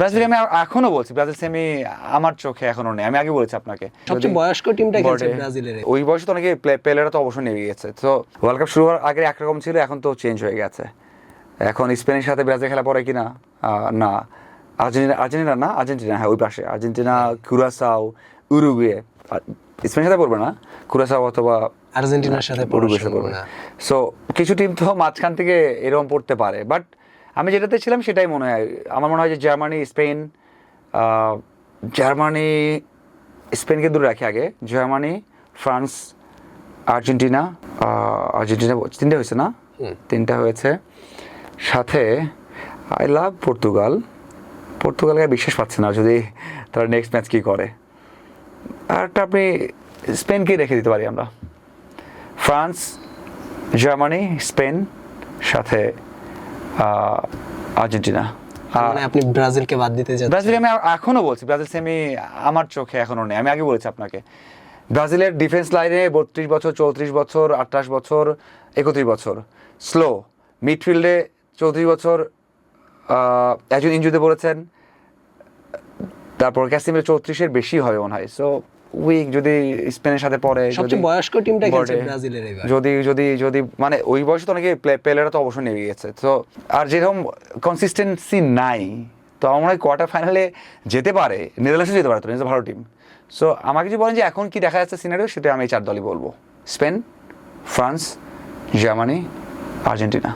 Brazil আমি এখনো বলছি, ব্রাজিল সেমি আমার চোখে এখনো নেই। আমি আগে বলেছি আপনাকে সবচেয়ে বয়স্ক টিমটা খেলছে ব্রাজিলের। ওই বয়সে তো অনেকে প্লেয়াররা তো অবশ্যই নেমে গেছে। তো ওয়ার্ল্ড কাপ শুরু হওয়ার আগে একরকম ছিল, এখন তো চেঞ্জ হয়ে গেছে। এখন স্পেনের সাথে ব্রাজিল খেলা পড়ে কিনা না, আর্জেন্টিনা হ্যাঁ ওই পাশে আর্জেন্টিনা, কুরাসাও, উরুগুয়ে। স্পেনের সাথে পড়বে না, কুরাসাও অথবা আর্জেন্টিনার সাথে পড়বে না। সো কিছু টিম তো মাঝখান থেকে এরকম পড়তে পারে, বাট আমি যেটাতে ছিলাম সেটাই মনে হয়। আমার মনে হয় যে জার্মানি স্পেনকে দূরে রাখি আগে। জার্মানি, ফ্রান্স, আর্জেন্টিনা তিনটা হয়েছে না? তিনটা হয়েছে। সাথে আই লাভ পর্তুগালকে বিশ্বাস পাচ্ছে না যদি তারা নেক্সট ম্যাচ কী করে। আর একটা আপনি স্পেনকেই রেখে দিতে পারি আমরা। ফ্রান্স, জার্মানি, স্পেন, সাথে আর্জেন্টিনা। মানে আপনি ব্রাজিলকে বাদ দিতে যাচ্ছেন? ব্রাজিল আমি এখনো বলছি, ব্রাজিল সেমি আমার চোখে এখনো নেই। আমি আগে বলেছি আপনাকে, ব্রাজিলের ডিফেন্স লাইনে 32 বছর, 34 বছর, 28 বছর, 31 বছর স্লো। মিডফিল্ডে 34 বছর একজন ইনজুরিতে পড়েছেন, তারপর ক্যাসিমিরো 34-এর বেশি হবে মনে হয়। সো উইক যদি স্পেনের সাথে পড়ে, সবচেয়ে বয়স্ক টিমটা খেলছে ব্রাজিলের এবার। যদি মানে ওই বয়সে তো অনেকে প্লেয়াররা তো অবশ্যই নেমে গেছে। তো আর যেরকম কনসিস্টেন্সি নাই, তো আমার মনে হয় কোয়ার্টার ফাইনালে যেতে পারে, নেদারল্যান্ডসে যেতে পারে, তো নেদারল্যান্ডস ভালো টিম। সো আমাকে যদি বলেন যে এখন কি দেখা যাচ্ছে সিনারিও, সেটা আমি এই 4 দলই বলবো: স্পেন, ফ্রান্স, জার্মানি, আর্জেন্টিনা।